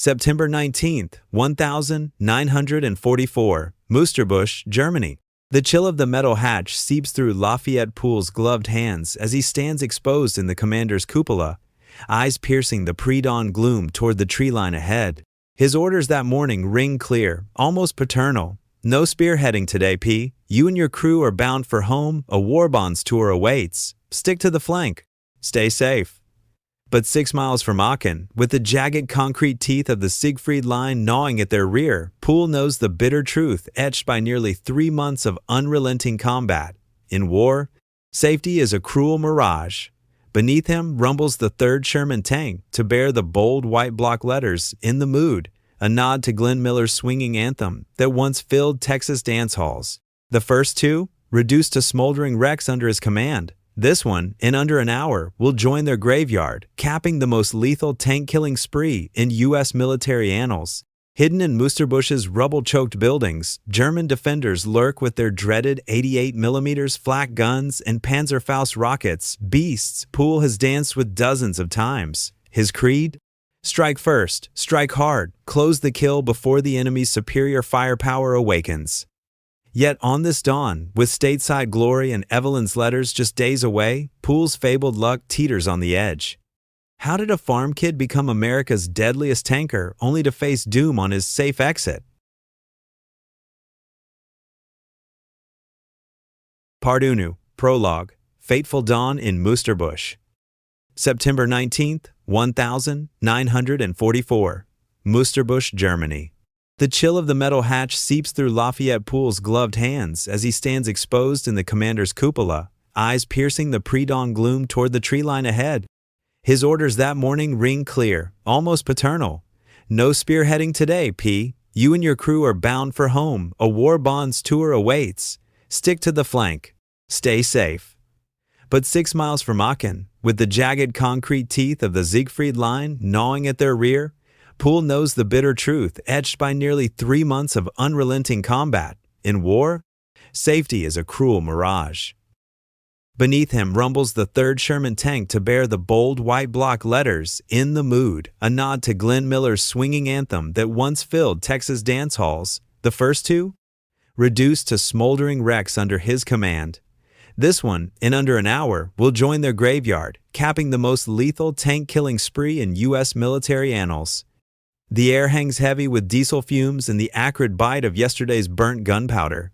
September 19th, 1944, Musterbusch, Germany. The chill of the metal hatch seeps through Lafayette Poole's gloved hands as he stands exposed in the commander's cupola, eyes piercing the pre-dawn gloom toward the tree line ahead. His orders that morning ring clear, almost paternal. No spearheading today, P. You and your crew are bound for home. A war bonds tour awaits. Stick to the flank. Stay safe. But 6 miles from Aachen, with the jagged concrete teeth of the Siegfried Line gnawing at their rear, Poole knows the bitter truth etched by nearly 3 months of unrelenting combat. In war, safety is a cruel mirage. Beneath him rumbles the 3rd Sherman tank to bear the bold white block letters, "In the Mood," a nod to Glenn Miller's swinging anthem that once filled Texas dance halls. The first two, reduced to smoldering wrecks under his command. This one, in under an hour, will join their graveyard, capping the most lethal tank-killing spree in U.S. military annals. Hidden in Musterbusch's rubble-choked buildings, German defenders lurk with their dreaded 88mm flak guns and Panzerfaust rockets, beasts Poole has danced with dozens of times. His creed? Strike first, strike hard, close the kill before the enemy's superior firepower awakens. Yet on this dawn, with stateside glory and Evelyn's letters just days away, Poole's fabled luck teeters on the edge. How did a farm kid become America's deadliest tanker only to face doom on his safe exit? Part Uno, Prologue, Fateful Dawn in Musterbusch. September 19th, 1944, Musterbusch, Germany. The chill of the metal hatch seeps through Lafayette Poole's gloved hands as he stands exposed in the commander's cupola, eyes piercing the pre-dawn gloom toward the tree line ahead. His orders that morning ring clear, almost paternal. No spearheading today, P. You and your crew are bound for home. A war bonds tour awaits. Stick to the flank. Stay safe. But 6 miles from Aachen, with the jagged concrete teeth of the Siegfried Line gnawing at their rear, Poole knows the bitter truth etched by nearly 3 months of unrelenting combat. In war, safety is a cruel mirage. Beneath him rumbles the 3rd Sherman tank to bear the bold white block letters, "In the Mood," a nod to Glenn Miller's swinging anthem that once filled Texas dance halls. The first two? Reduced to smoldering wrecks under his command. This one, in under an hour, will join their graveyard, capping the most lethal tank-killing spree in U.S. military annals. The air hangs heavy with diesel fumes and the acrid bite of yesterday's burnt gunpowder.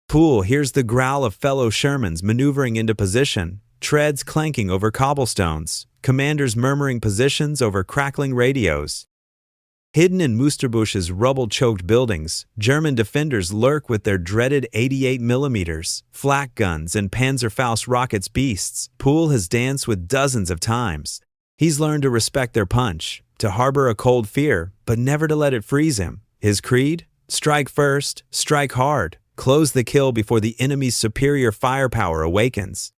Poole hears the growl of fellow Shermans maneuvering into position, treads clanking over cobblestones, commanders murmuring positions over crackling radios. Hidden in Musterbusch's rubble-choked buildings, German defenders lurk with their dreaded 88mm, flak guns and Panzerfaust rockets beasts Poole has danced with dozens of times. He's learned to respect their punch, to harbor a cold fear, but never to let it freeze him. His creed? Strike first, strike hard, close the kill before the enemy's superior firepower awakens.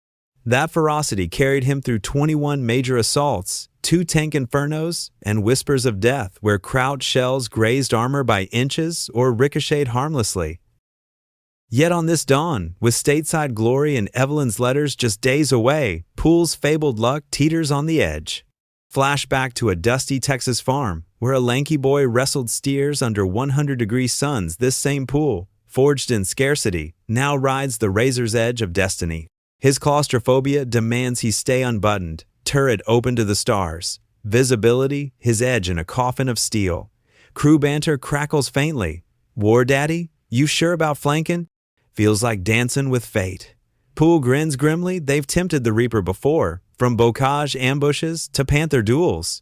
That ferocity carried him through 21 major assaults, 2 tank infernos, and whispers of death where Kraut shells grazed armor by inches or ricocheted harmlessly. Yet on this dawn, with stateside glory and Evelyn's letters just days away, Poole's fabled luck teeters on the edge. Flashback to a dusty Texas farm, where a lanky boy wrestled steers under 100-degree suns. This same Poole, forged in scarcity, now rides the razor's edge of destiny. His claustrophobia demands he stay unbuttoned, turret open to the stars. Visibility, his edge in a coffin of steel. Crew banter crackles faintly. War daddy, you sure about flanking? Feels like dancing with fate. Poole grins grimly. They've tempted the Reaper before, from bocage ambushes to Panther duels.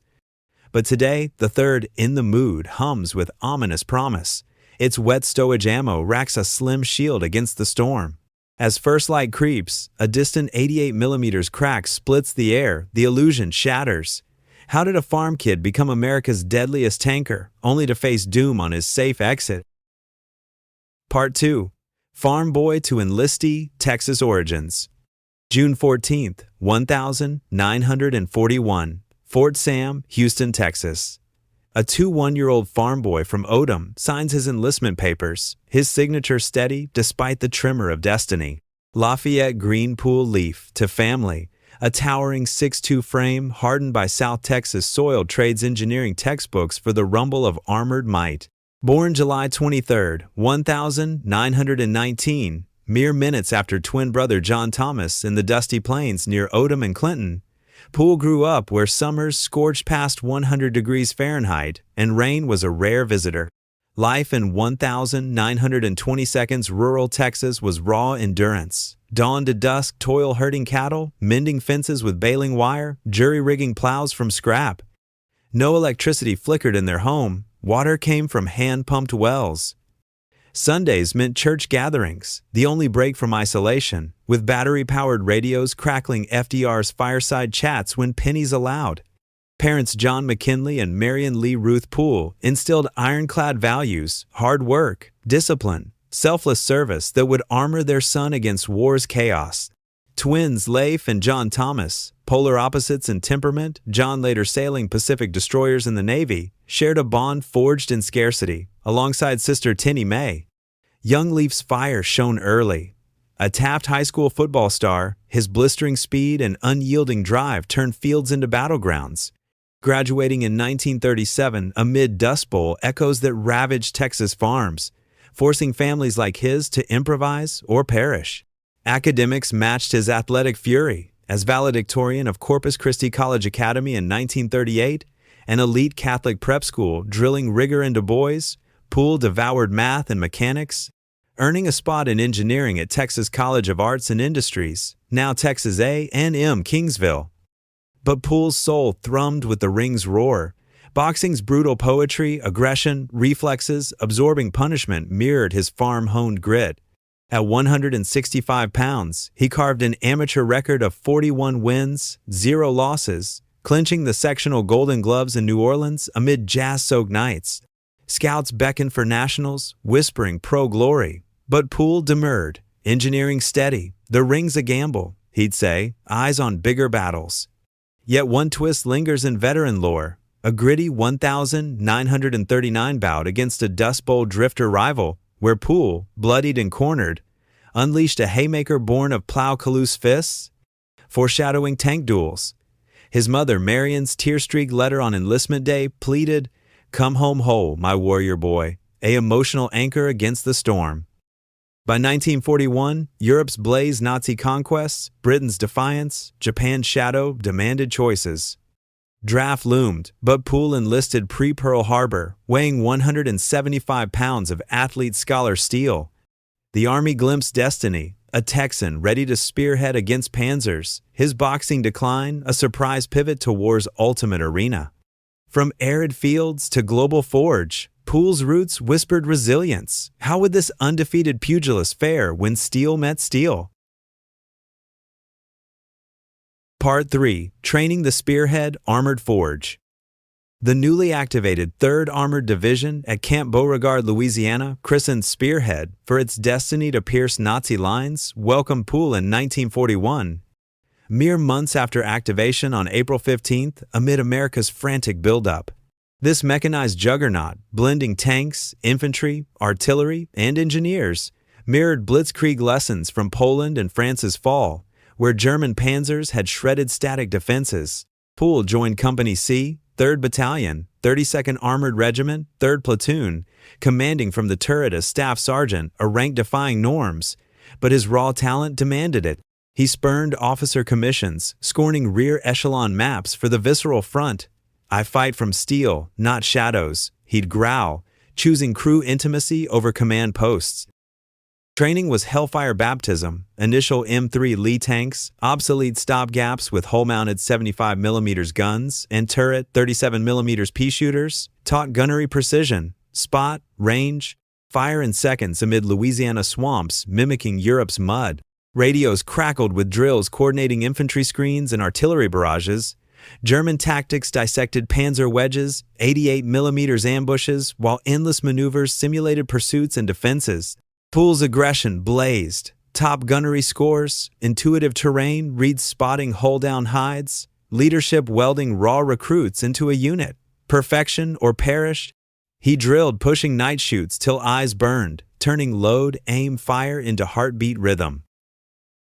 But today, the 3rd In the Mood hums with ominous promise. Its wet stowage ammo racks a slim shield against the storm. As first light creeps, a distant 88mm crack splits the air, the illusion shatters. How did a farm kid become America's deadliest tanker, only to face doom on his safe exit? Part 2. Farm Boy to Enlistee, Texas Origins. June 14th, 1941, Fort Sam, Houston, Texas. A 21-year-old farm boy from Odom signs his enlistment papers, his signature steady despite the tremor of destiny. Lafayette green Poole leaf to family, a towering 6'2" frame hardened by South Texas soil trades engineering textbooks for the rumble of armored might. Born July 23, 1919, mere minutes after twin brother John Thomas in the dusty plains near Odom and Clinton, Poole grew up where summers scorched past 100 degrees Fahrenheit and rain was a rare visitor. Life in 1,920 seconds rural Texas was raw endurance. Dawn to dusk, toil herding cattle, mending fences with baling wire, jury-rigging plows from scrap. No electricity flickered in their home. Water came from hand-pumped wells. Sundays meant church gatherings, the only break from isolation, with battery-powered radios crackling FDR's fireside chats when pennies allowed. Parents John McKinley and Marion Lee Ruth Poole instilled ironclad values, hard work, discipline, selfless service that would armor their son against war's chaos. Twins Leif and John Thomas, polar opposites in temperament, John later sailing Pacific destroyers in the Navy, shared a bond forged in scarcity, alongside sister Tinnie Mae. Young Leif's fire shone early. A Taft High School football star, his blistering speed and unyielding drive turned fields into battlegrounds. Graduating in 1937 amid Dust Bowl echoes that ravaged Texas farms, forcing families like his to improvise or perish. Academics matched his athletic fury. As valedictorian of Corpus Christi College Academy in 1938, an elite Catholic prep school drilling rigor into boys, Poole devoured math and mechanics, earning a spot in engineering at Texas College of Arts and Industries, now Texas A&M Kingsville. But Poole's soul thrummed with the ring's roar. Boxing's brutal poetry, aggression, reflexes, absorbing punishment mirrored his farm-honed grit. At 165 pounds, he carved an amateur record of 41 wins, 0 losses, clinching the sectional Golden Gloves in New Orleans amid jazz-soaked nights. Scouts beckoned for nationals, whispering pro-glory. But Poole demurred, engineering steady. The ring's a gamble, he'd say, eyes on bigger battles. Yet one twist lingers in veteran lore, a gritty 1,939 bout against a Dust Bowl drifter rival, where Poole, bloodied and cornered, unleashed a haymaker born of plow-caloose fists, foreshadowing tank duels. His mother, Marion's tear-streaked letter on enlistment day, pleaded, "Come home whole, my warrior boy, a emotional anchor against the storm." By 1941, Europe's blazed Nazi conquests, Britain's defiance, Japan's shadow demanded choices. Draft loomed, but Poole enlisted pre-Pearl Harbor, weighing 175 pounds of athlete-scholar steel. The Army glimpsed destiny, a Texan ready to spearhead against Panthers, his boxing decline a surprise pivot to war's ultimate arena. From arid fields to global forge, Poole's roots whispered resilience. How would this undefeated pugilist fare when steel met steel? Part 3. Training the Spearhead Armored Forge. The newly activated 3rd Armored Division at Camp Beauregard, Louisiana, christened Spearhead for its destiny to pierce Nazi lines, welcomed Poole in 1941. Mere months after activation on April 15th, amid America's frantic buildup. This mechanized juggernaut, blending tanks, infantry, artillery, and engineers, mirrored blitzkrieg lessons from Poland and France's fall, where German panzers had shredded static defenses. Poole joined Company C, 3rd Battalion, 32nd Armored Regiment, 3rd Platoon, commanding from the turret as staff sergeant, a rank defying norms, but his raw talent demanded it. He spurned officer commissions, scorning rear echelon maps for the visceral front. "I fight from steel, not shadows," he'd growl, choosing crew intimacy over command posts. Training was hellfire baptism, initial M3 Lee tanks, obsolete stopgaps with hull-mounted 75mm guns, and turret 37mm pea shooters, taught gunnery precision, spot, range, fire in seconds amid Louisiana swamps mimicking Europe's mud. Radios crackled with drills coordinating infantry screens and artillery barrages. German tactics dissected panzer wedges, 88mm ambushes, while endless maneuvers simulated pursuits and defenses. Poole's aggression blazed. Top gunnery scores, intuitive terrain reads spotting hull-down hides, leadership welding raw recruits into a unit. Perfection or perish. He drilled pushing night shoots till eyes burned, turning load, aim, fire into heartbeat rhythm.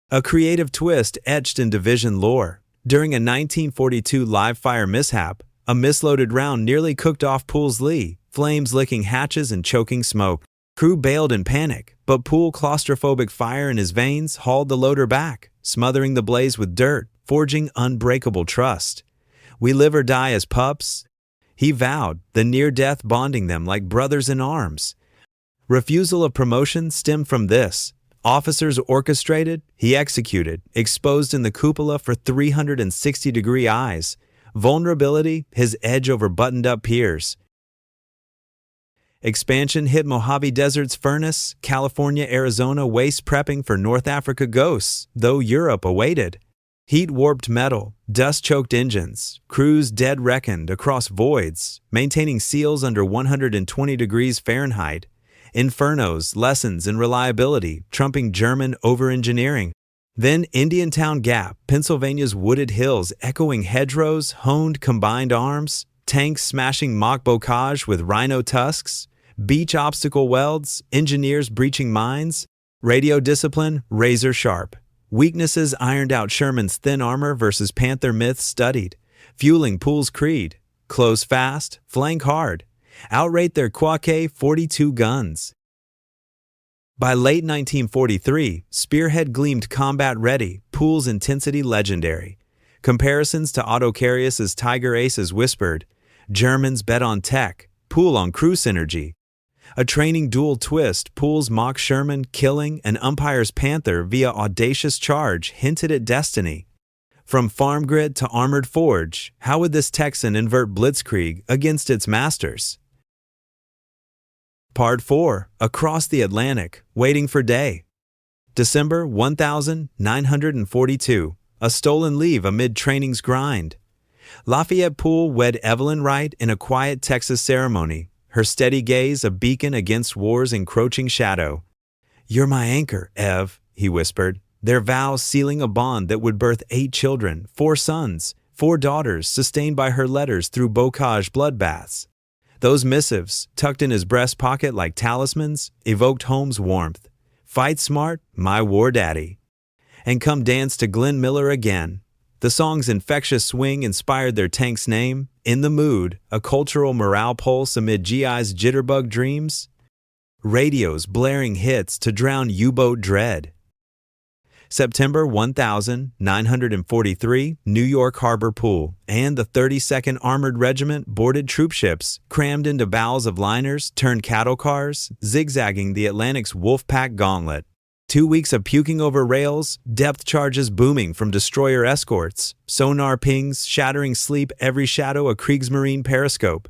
A creative twist etched in division lore. During a 1942 live-fire mishap, a misloaded round nearly cooked off Poole's lee, flames licking hatches and choking smoke. Crew bailed in panic, but Poole, claustrophobic fire in his veins, hauled the loader back, smothering the blaze with dirt, forging unbreakable trust. "We live or die as pups," he vowed, the near-death bonding them like brothers in arms. Refusal of promotion stemmed from this. Officers orchestrated, he executed, exposed in the cupola for 360-degree eyes. Vulnerability, his edge over buttoned-up peers. Expansion hit Mojave Desert's furnace, California, Arizona waste prepping for North Africa ghosts, though Europe awaited. Heat-warped metal, dust-choked engines, crews dead reckoned across voids, maintaining seals under 120 degrees Fahrenheit. Infernos, lessons in reliability, trumping German over-engineering. Then Indiantown Gap, Pennsylvania's wooded hills echoing hedgerows, honed combined arms, tanks smashing mock bocage with rhino tusks, beach obstacle welds, engineers breaching mines, radio discipline razor sharp. Weaknesses ironed out, Sherman's thin armor versus Panther myths studied, fueling Poole's creed. Close fast, flank hard. Outrate their Quake 42 guns. By late 1943, Spearhead gleamed combat-ready, Poole's intensity legendary. Comparisons to Autocarius's Tiger Aces whispered, Germans bet on tech, Poole on crew synergy. A training dual twist, Poole's mock Sherman killing and umpire's Panther via audacious charge hinted at destiny. From farm grid to armored forge, how would this Texan invert blitzkrieg against its masters? Part 4. Across the Atlantic, waiting for day. December 1942. A stolen leave amid training's grind. Lafayette Poole wed Evelyn Wright in a quiet Texas ceremony, her steady gaze a beacon against war's encroaching shadow. "You're my anchor, Ev," he whispered, their vows sealing a bond that would birth 8 children, 4 sons, 4 daughters sustained by her letters through bocage bloodbaths. Those missives, tucked in his breast pocket like talismans, evoked home's warmth. "Fight smart, my war daddy." And "Come dance to Glenn Miller again." The song's infectious swing inspired their tank's name. In the mood, a cultural morale pulse amid GI's jitterbug dreams. Radios blaring hits to drown U-boat dread. September 1943, New York Harbor Pool and the 32nd Armored Regiment boarded troopships, crammed into bowels of liners, turned cattle cars, zigzagging the Atlantic's Wolfpack gauntlet. 2 weeks of puking over rails, depth charges booming from destroyer escorts, sonar pings shattering sleep, every shadow a Kriegsmarine periscope.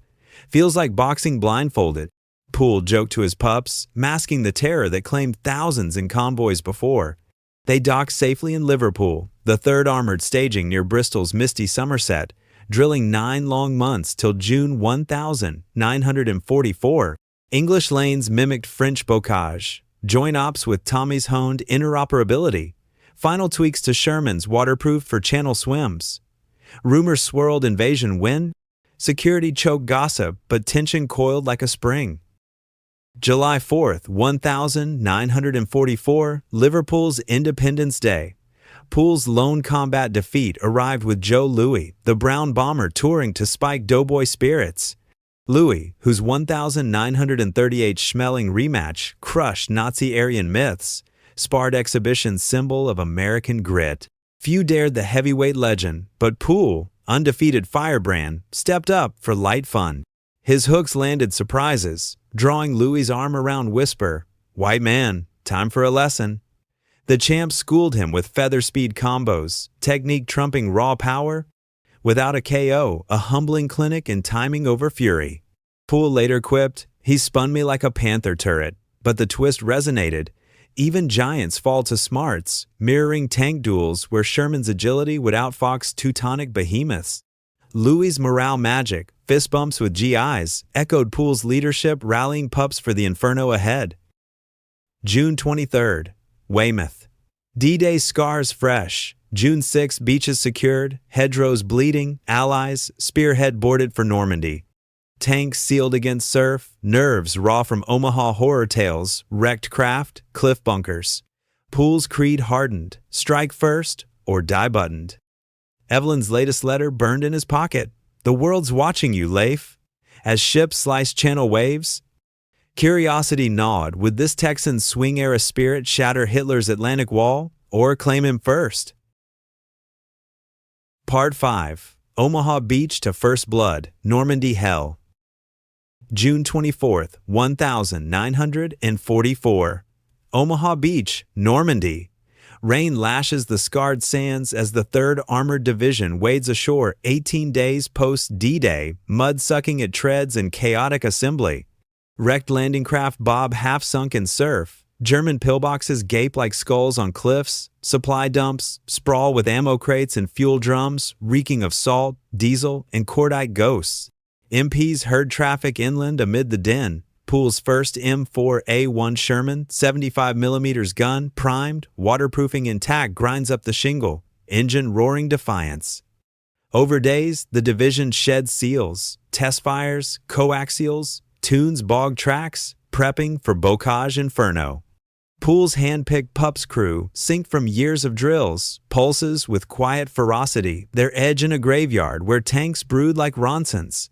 "Feels like boxing blindfolded," Poole joked to his pups, masking the terror that claimed thousands in convoys before. They docked safely in Liverpool, the 3rd Armored staging near Bristol's misty Somerset, drilling 9 long months till June 1944. English lanes mimicked French bocage. Joint ops with Tommy's honed interoperability. Final tweaks to Sherman's waterproof for channel swims. Rumors swirled invasion when? Security choked gossip, but tension coiled like a spring. July 4th, 1944, Liverpool's Independence Day. Poole's lone combat defeat arrived with Joe Louis, the brown bomber touring to spike doughboy spirits. Louis, whose 1938 Schmeling rematch crushed Nazi-Aryan myths, sparred exhibition's symbol of American grit. Few dared the heavyweight legend, but Poole, undefeated firebrand, stepped up for light fun. His hooks landed surprises, drawing Louis's arm around whisper, "White man, time for a lesson." The champ schooled him with feather speed combos, technique trumping raw power. Without a KO, a humbling clinic in timing over fury. Poole later quipped, "He spun me like a Panther turret," but the twist resonated. Even giants fall to smarts, mirroring tank duels where Sherman's agility would outfox Teutonic behemoths. Louis's morale magic, fist bumps with GIs, echoed Poole's leadership rallying pups for the inferno ahead. June 23rd, Weymouth. D-Day scars fresh. June 6, beaches secured, hedgerows bleeding, allies, Spearhead boarded for Normandy. Tanks sealed against surf, nerves raw from Omaha horror tales, wrecked craft, cliff bunkers. Poole's creed hardened, strike first or die buttoned. Evelyn's latest letter burned in his pocket. The world's watching you, Leif. As ships slice channel waves. Curiosity gnawed. Would this Texan's swing-era spirit shatter Hitler's Atlantic Wall or claim him first? Part 5. Omaha Beach to First Blood, Normandy Hell. June 24th, 1944. Omaha Beach, Normandy. Rain lashes the scarred sands as the 3rd Armored Division wades ashore 18 days post-D-Day, mud-sucking at treads in chaotic assembly. Wrecked landing craft bob half-sunk in surf. German pillboxes gape like skulls on cliffs. Supply dumps sprawl with ammo crates and fuel drums, reeking of salt, diesel, and cordite ghosts. MPs herd traffic inland amid the din. Pool's first M4A1 Sherman 75mm gun, primed, waterproofing intact, grinds up the shingle, engine roaring defiance. Over days, the division sheds seals, test fires, coaxials, tunes bog tracks, prepping for bocage inferno. Pool's hand-picked Pups crew, synced from years of drills, pulses with quiet ferocity, their edge in a graveyard where tanks brood like Ronsons.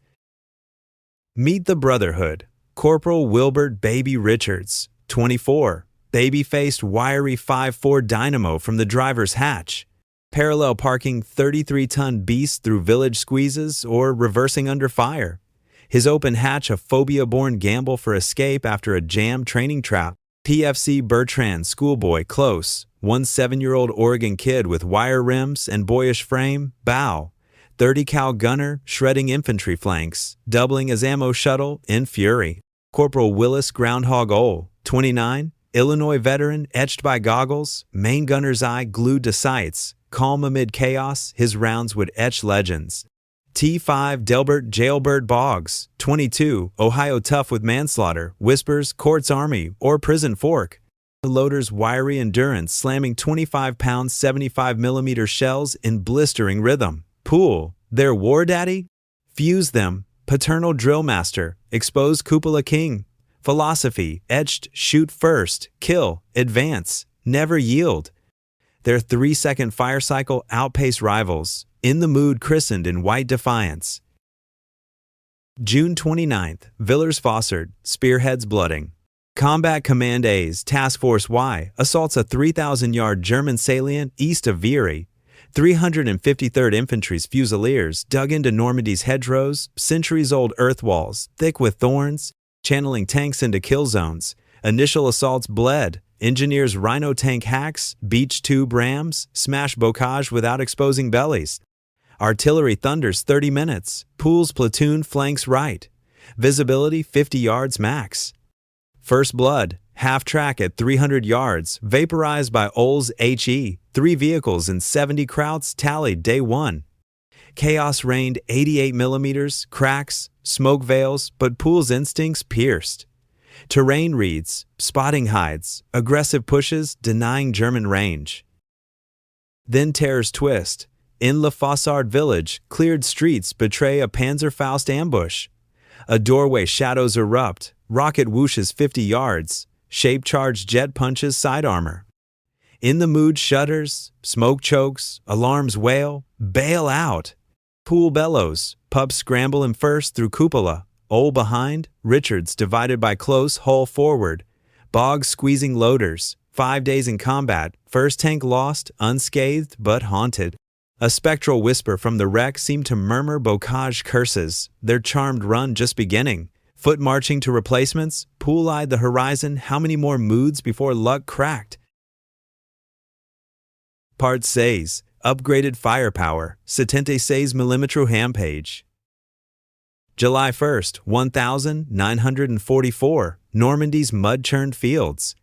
Meet the Brotherhood. Corporal Wilbert Baby Richards, 24, baby-faced wiry 5'4" dynamo from the driver's hatch, parallel parking 33-ton beasts through village squeezes or reversing under fire. His open hatch a phobia-born gamble for escape after a jammed training trap. PFC Bertrand schoolboy close, 7-year-old Oregon kid with wire rims and boyish frame, bow. 30 cal gunner, shredding infantry flanks, doubling as ammo shuttle, in fury. Corporal Willis Groundhog Ole, 29, Illinois veteran, etched by goggles, main gunner's eye glued to sights, calm amid chaos, his rounds would etch legends. T5 Delbert Jailbird Boggs, 22, Ohio tough with manslaughter, whispers, court's army, or prison fork. The loader's wiry endurance slamming 25-pound 75mm shells in blistering rhythm. Pool, their war daddy? Fuse them, paternal drill master, exposed cupola king. Philosophy, etched, shoot first, kill, advance, never yield. Their 3-second fire cycle outpaced rivals, in the mood christened in white defiance. June 29th, Villers-Fossard, Spearhead's blooding. Combat Command A's Task Force Y assaults a 3,000-yard German salient east of Viry. 353rd Infantry's Fusiliers dug into Normandy's hedgerows, centuries-old earth walls, thick with thorns, channeling tanks into kill zones. Initial assaults bled. Engineers' Rhino tank hacks, beach tube rams, smash bocage without exposing bellies. Artillery thunders 30 minutes. Pool's platoon flanks right. Visibility 50 yards max. First blood, half track at 300 yards, vaporized by Ole's HE. 3 vehicles and 70 krauts tallied day 1. Chaos reigned 88mm, cracks, smoke veils, but Pool's instincts pierced. Terrain reads, spotting hides, aggressive pushes denying German range. Then terrors twist. In La Fossard village, cleared streets betray a Panzerfaust ambush. A doorway shadows erupt, rocket whooshes 50 yards, shape-charged jet punches side armor. In the mood shudders, smoke chokes, alarms wail, bail out. Pool bellows, Pups scramble him first through cupola. Ole behind, Richards divided by close, hull forward. Boggs squeezing loaders, 5 days in combat, first tank lost, unscathed but haunted. A spectral whisper from the wreck seemed to murmur bocage curses, their charmed run just beginning. Foot marching to replacements, Pool-eyed the horizon, how many more moods before luck cracked? Part 6, upgraded firepower, 76mm Hampage. July 1st, 1944, Normandy's mud-churned fields.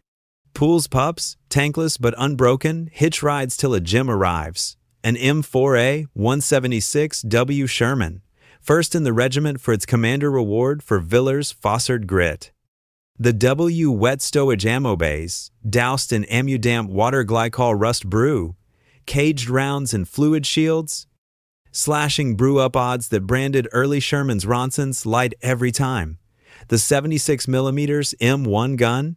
Pool's Pups, tankless but unbroken, hitch rides till a gym arrives. An M4A 176W Sherman, first in the regiment for its commander reward for Villers-Fossard grit. The W wet stowage ammo bays, doused in Ammudamp water glycol rust brew, caged rounds and fluid shields, slashing brew-up odds that branded early Sherman's Ronsons light every time. The 76mm M1 gun,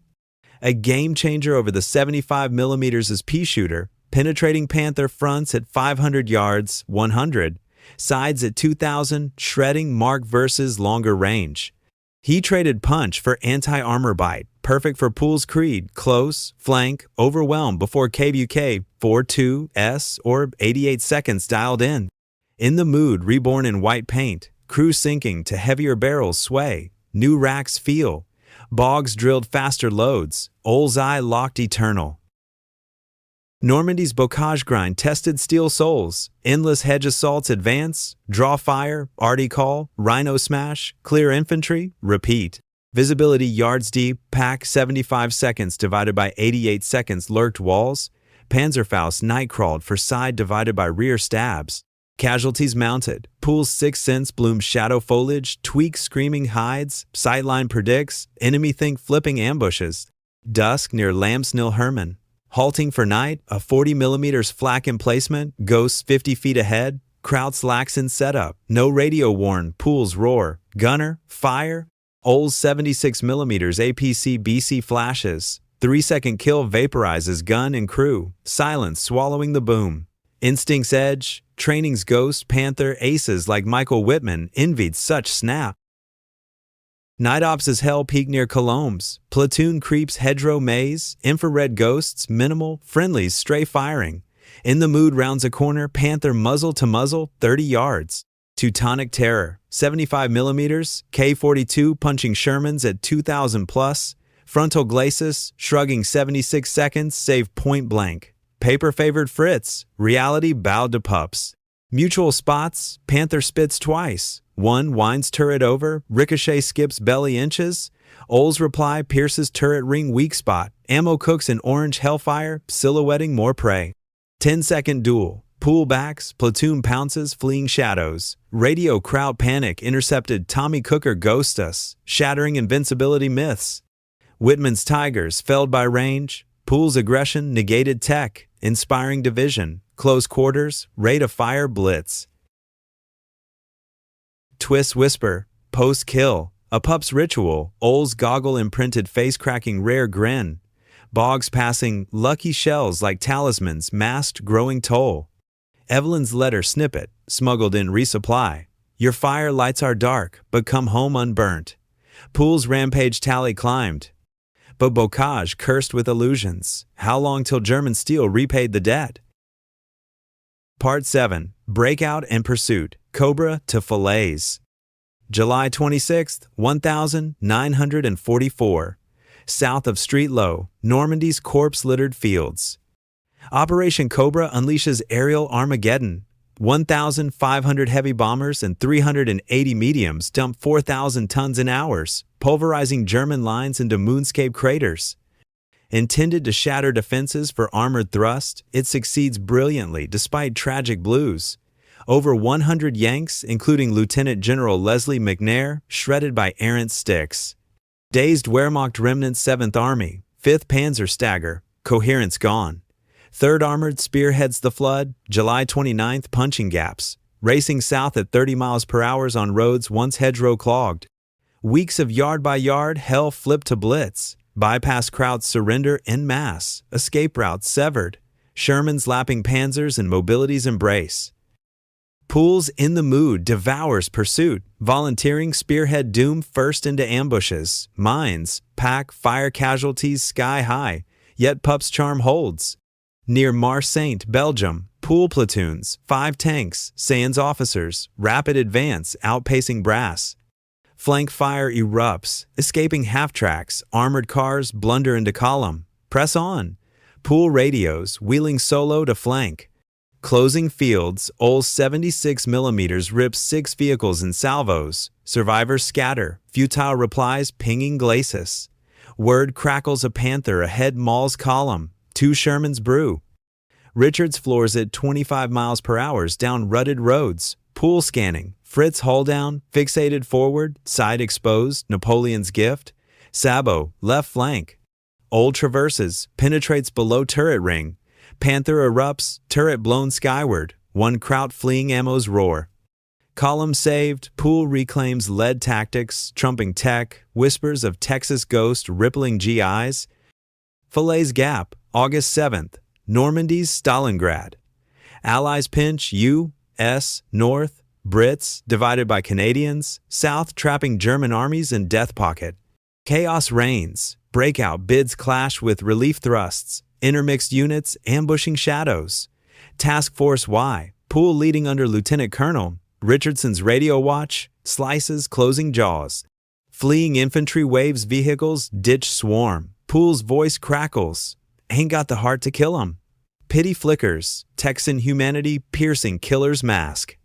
a game-changer over the 75mm as pea shooter, penetrating Panther fronts at 500 yards, 100, sides at 2,000, shredding Mark versus longer range. He traded punch for anti-armor bite, perfect for Poole's creed, close, flank, overwhelm before KVK 4-2S or 88 seconds dialed in. In the mood, reborn in white paint, crew sinking to heavier barrels sway, new racks feel, bogs drilled faster loads, Old's eye locked eternal. Normandy's bocage grind tested steel souls, endless hedge assaults advance, draw fire, arty call, rhino smash, clear infantry, repeat. Visibility yards deep, pack 75 seconds divided by 88 seconds lurked walls, Panzerfaust night crawled for side divided by rear stabs. Casualties mounted, Poole's sixth sense blooms shadow foliage, tweaks screaming hides, sightline predicts, enemy think flipping ambushes. Dusk near Lambsnil Herman. Halting for night, a 40mm flak emplacement, ghosts 50 feet ahead, Krauts lax in setup, no radio warn, Poole's roar, gunner, fire, Old's 76mm APC BC flashes, 3-second kill vaporizes gun and crew, silence swallowing the boom. Instinct's edge, training's ghost, Panther, aces like Michael Whitman envied such snap. Night Ops is hell peak near Colombes, platoon creeps hedgerow maze, infrared ghosts, minimal, friendlies stray firing. In the mood rounds a corner, Panther muzzle to muzzle, 30 yards. Teutonic terror, 75mm, K-42 punching Shermans at 2,000 plus, frontal glacis, shrugging 76 seconds, save point blank. Paper favored Fritz, reality bowed to Pups. Mutual spots, Panther spits twice. One winds turret over, ricochet skips belly inches. Old's reply pierces turret ring weak spot. Ammo cooks in orange hellfire, silhouetting more prey. 10-second duel. Pool backs, platoon pounces, fleeing shadows. Radio crowd panic intercepted Tommy Cooker ghost us, shattering invincibility myths. Whitman's Tigers felled by range. Poole's aggression negated tech, inspiring division. Close quarters, rate of fire blitz. Twist whisper, post-kill, a Pup's ritual, Old's goggle imprinted face-cracking rare grin. Bogs passing, lucky shells like talismans, masked growing toll. Evelyn's letter snippet, smuggled in resupply. Your fire lights are dark, but come home unburnt. Poole's rampage tally climbed. But bocage cursed with illusions. How long till German steel repaid the debt? Part 7. Breakout and Pursuit, Cobra to Falaise. July 26, 1944. South of Street Low, Normandy's corpse-littered fields. Operation Cobra unleashes aerial Armageddon. 1,500 heavy bombers and 380 mediums dump 4,000 tons in hours, pulverizing German lines into moonscape craters. Intended to shatter defenses for armored thrust, it succeeds brilliantly despite tragic blues. Over 100 Yanks, including Lieutenant General Leslie McNair, shredded by errant sticks. Dazed Wehrmacht remnants 7th Army, 5th Panzer stagger, coherence gone. 3rd Armored spearheads the flood, July 29th punching gaps, racing south at 30 miles per hour on roads once hedgerow clogged. Weeks of yard-by-yard hell flipped to blitz. Bypass Krauts surrender en masse, escape routes severed, Sherman's lapping Panzers and mobility's embrace. Poole's in the mood devours pursuit, volunteering Spearhead doom first into ambushes, mines, pack, fire casualties sky high, yet Pups' charm holds. Near Marsaint, Belgium, Poole platoons, 5 tanks, Sands officers, rapid advance outpacing brass. Flank fire erupts, escaping half-tracks, armored cars blunder into column. Press on. Poole radios, wheeling solo to flank. Closing fields, Old's 76mm rips 6 vehicles in salvos. Survivors scatter, futile replies pinging glacis. Word crackles a Panther ahead mauls column, 2 Shermans brew. Richards floors at 25 miles per hour down rutted roads. Poole scanning, Fritz hull down, fixated forward, side exposed, Napoleon's gift. Sabo, left flank. Old traverses, penetrates below turret ring. Panther erupts, turret blown skyward, 1 Kraut fleeing ammo's roar. Column saved, Poole reclaims lead tactics, trumping tech, whispers of Texas ghost rippling GIs. Falaise Gap, August 7th, Normandy's Stalingrad. Allies pinch U.S. North, Brits divided by Canadians, South trapping German armies in death pocket. Chaos reigns, breakout bids clash with relief thrusts, intermixed units ambushing shadows. Task Force Y, Poole leading under Lieutenant Colonel, Richardson's radio watch, slices closing jaws. Fleeing infantry waves vehicles, ditch swarm, Poole's voice crackles, ain't got the heart to kill 'em. Pity flickers, Texan humanity piercing killer's mask.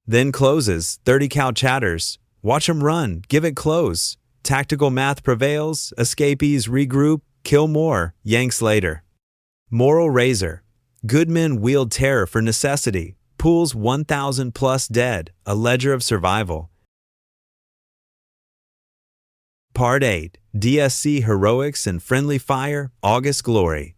Then closes, 30 cal chatters, watch 'em run, give it close. Tactical math prevails, escapees regroup, kill more, yanks later. Moral razor, good men wield terror for necessity, Poole's 1,000 plus dead, a ledger of survival. Part 8, DSC Heroics and Friendly Fire, August Glory.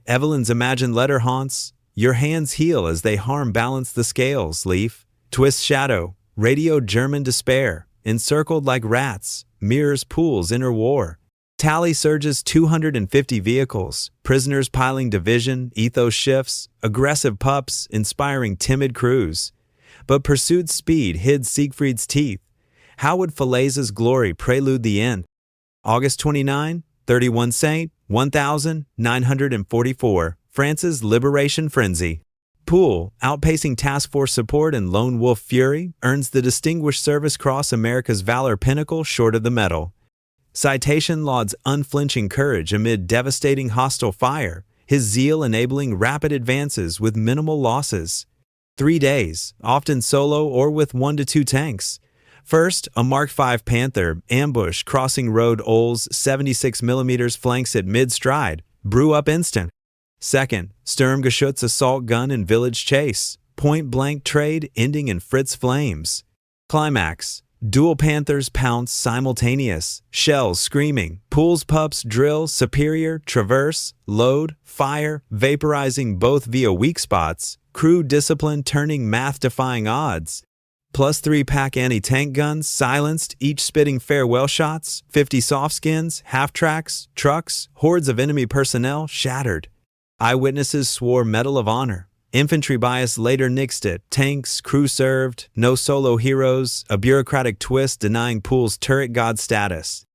Evelyn's imagined letter haunts, your hands heal as they harm balance the scales, leaf. Twist shadow, radio German despair, encircled like rats, mirrors Poole's inner war. Tally surges 250 vehicles, prisoners piling division, ethos shifts, aggressive pups inspiring timid crews. But pursuit's speed hid Siegfried's teeth. How would Falaise's glory prelude the end? August 29, 31 Saint, 1944, France's liberation frenzy. Poole, outpacing task force support and lone wolf fury, earns the Distinguished Service Cross, America's valor pinnacle short of the medal. Citation lauds unflinching courage amid devastating hostile fire, his zeal enabling rapid advances with minimal losses. 3 days, often solo or with 1 to 2 tanks. First, a Mark V Panther ambush crossing road Oles 76mm flanks at mid-stride, brew up instant. Second, Sturmgeschütz assault gun and village chase, point-blank trade ending in Fritz flames. Climax, dual Panthers pounce simultaneous, shells screaming, Poole's pups drill superior, traverse, load, fire, vaporizing both via weak spots, crew discipline turning math-defying odds. Plus 3-pack anti-tank guns silenced, each spitting farewell shots, 50 softskins, half-tracks, trucks, hordes of enemy personnel shattered. Eyewitnesses swore Medal of Honor. Infantry bias later nixed it. Tanks, crew served, no solo heroes, a bureaucratic twist denying Poole's turret god status.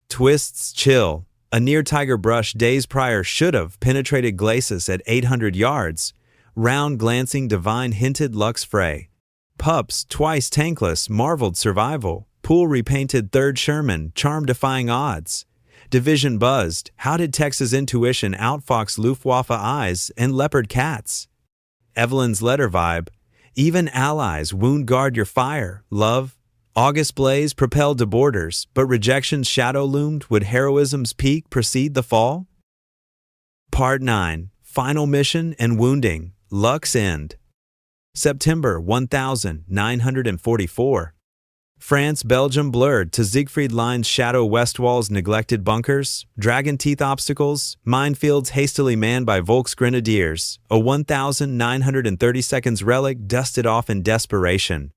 Twists chill. A near Tiger Brush days prior should have penetrated Glacis at 800 yards. Round glancing divine hinted Lux Fray. Pups, twice tankless, marveled survival. Poole repainted 3rd Sherman, charm defying odds. Division buzzed. How did Texas intuition outfox Luftwaffe eyes and leopard cats? Evelyn's letter vibe. Even allies wound guard your fire, love. August blaze propelled to borders, but rejection's shadow loomed. Would heroism's peak precede the fall? Part 9, Final Mission and Wounding, Lux End. September 1944. France-Belgium blurred to Siegfried Line's shadow west walls neglected bunkers, dragon teeth obstacles, minefields hastily manned by Volks grenadiers, a 1930 seconds relic dusted off in desperation.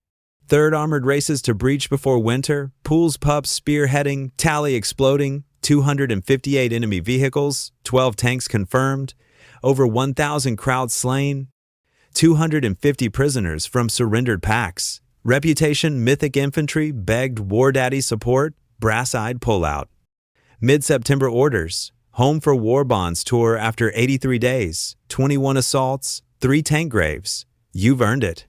Third armored races to breach before winter, Poole's pups spearheading, tally exploding, 258 enemy vehicles, 12 tanks confirmed, over 1,000 crowds slain, 250 prisoners from surrendered packs. Reputation mythic infantry begged War Daddy support, brass-eyed pullout. Mid-September orders, home for war bonds tour after 83 days, 21 assaults, 3 tank graves. You've earned it.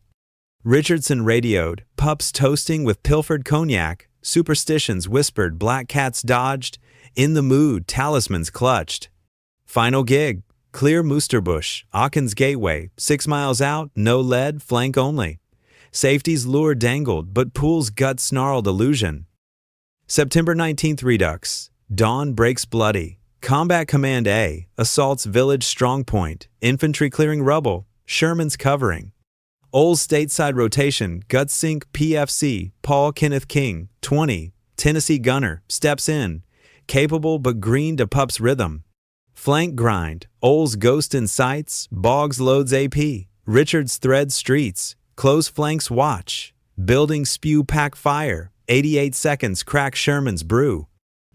Richardson radioed, pups toasting with pilfered cognac, superstitions whispered, black cats dodged, in the mood, talismans clutched. Final gig, clear Moosterbush, Aaken's Gateway, 6 miles out, no lead, flank only. Safety's lure dangled, but Poole's gut snarled illusion. September 19th Redux. Dawn breaks bloody. Combat Command A, assaults village strongpoint, infantry clearing rubble, Sherman's covering. Oles stateside rotation, gut sink PFC, Paul Kenneth King, 20, Tennessee gunner, steps in, capable but green to Pup's rhythm. Flank grind, Oles ghost in sights, Boggs loads AP, Richards threads streets, close flanks watch, building spew pack fire, 88 seconds crack Sherman's brew.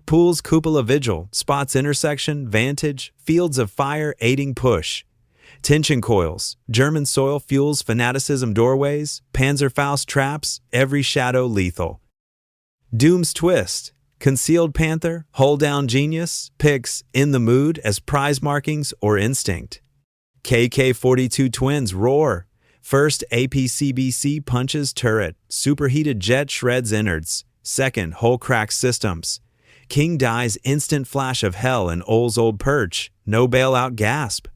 Pool's cupola vigil, spots intersection, vantage, fields of fire aiding push. Tension coils, German soil fuels fanaticism doorways, Panzerfaust traps, every shadow lethal. Doom's twist, concealed panther, hold down genius, picks in the mood as prize markings or instinct. KK-42 twins roar, first APCBC punches turret, superheated jet shreds innards, second hull cracks systems. King dies instant flash of hell in Ole's old perch, no bailout gasp.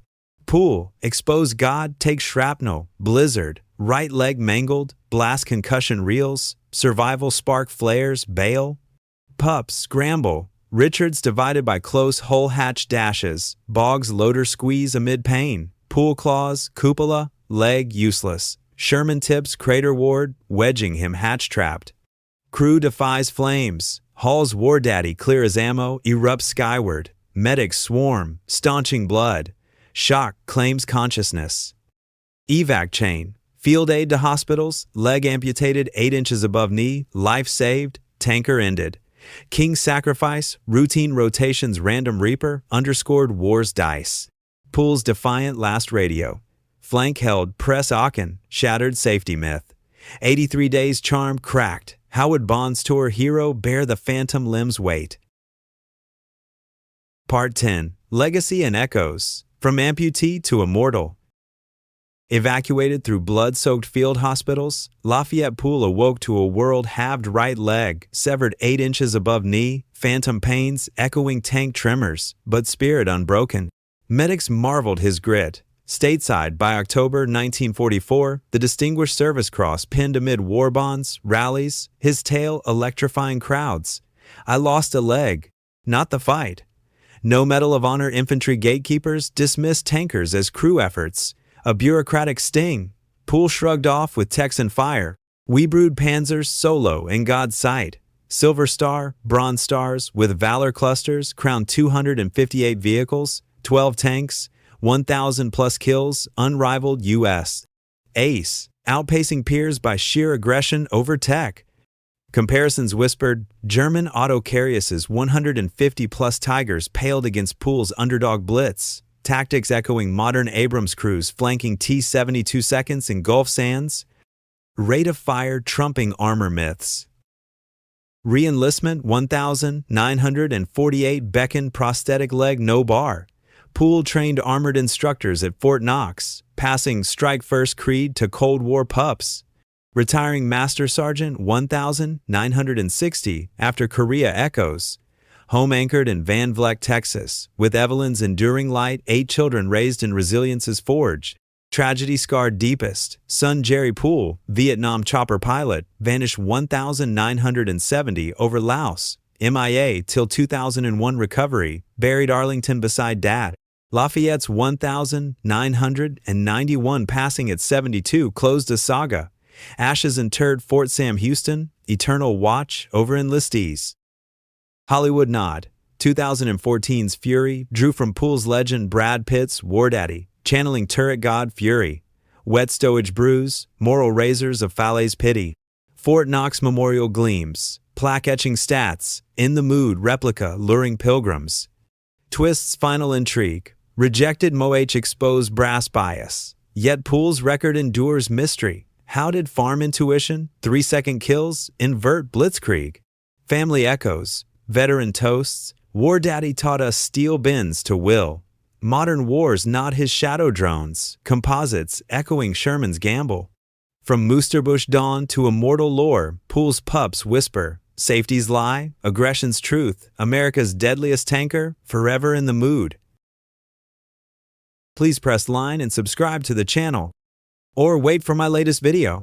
Pool, expose God, take shrapnel, blizzard, right leg mangled, blast concussion reels, survival spark flares, bail. Pups, scramble, Richards divided by close hull hatch dashes, Boggs loader squeeze amid pain, Pool claws, cupola, leg useless, Sherman tips crater ward, wedging him hatch trapped. Crew defies flames, Hall's war daddy clear as ammo, erupts skyward, medics swarm, staunching blood. Shock claims consciousness. Evac chain, field aid to hospitals, leg amputated 8 inches above knee, life saved, tanker ended. King sacrifice, routine rotations random reaper, underscored war's dice. Pool's defiant last radio. Flank held, press Aachen, shattered safety myth. 83 days charm cracked, how would Bond's tour hero bear the phantom limb's weight? Part 10, Legacy and Echoes. From amputee to immortal. Evacuated through blood-soaked field hospitals, Lafayette Pool awoke to a world halved right leg, severed 8 inches above knee, phantom pains, echoing tank tremors, but spirit unbroken. Medics marveled his grit. Stateside, by October 1944, the Distinguished Service Cross pinned amid war bonds, rallies, his tale electrifying crowds. I lost a leg, not the fight. No Medal of Honor infantry gatekeepers dismissed tankers as crew efforts. A bureaucratic sting. Pool shrugged off with Texan fire. We brewed Panzers solo in God's sight. Silver Star, Bronze Stars, with Valor clusters, crowned 258 vehicles, 12 tanks, 1,000 plus kills, unrivaled U.S. Ace, outpacing peers by sheer aggression over tech. Comparisons whispered, German Autocarius's 150-plus Tigers paled against Pool's underdog blitz, tactics echoing modern Abrams crews flanking T-72 seconds in Gulf sands, rate of fire trumping armor myths. Re-enlistment 1,948 Beckon prosthetic leg no bar, Pool trained armored instructors at Fort Knox, passing strike first creed to Cold War pups. Retiring Master Sergeant 1,960 after Korea echoes. Home anchored in Van Vleck, Texas, with Evelyn's enduring light, 8 children raised in resilience's forge. Tragedy scarred deepest. Son Jerry Pool, Vietnam chopper pilot, vanished 1,970 over Laos. MIA till 2001 recovery, buried Arlington beside dad. Lafayette's 1,991 passing at 72 closed a saga. Ashes interred Fort Sam Houston, eternal watch over enlistees. Hollywood nod. 2014's Fury drew from Pool's legend Brad Pitt's War Daddy, channeling turret god Fury. Wet stowage brews, moral razors of Falaise pity. Fort Knox memorial gleams, plaque-etching stats, in the mood replica luring pilgrims. Twist's final intrigue, rejected Moh exposed brass bias. Yet Pool's record endures mystery. How did farm intuition, 3-second kills, invert blitzkrieg? Family echoes, veteran toasts, War Daddy taught us steel bends to will. Modern wars not his shadow drones, composites echoing Sherman's gamble. From Moosterbush dawn to immortal lore, Pool's pups whisper, safety's lie, aggression's truth, America's deadliest tanker, forever in the mood. Please press like and subscribe to the channel. Or wait for my latest video.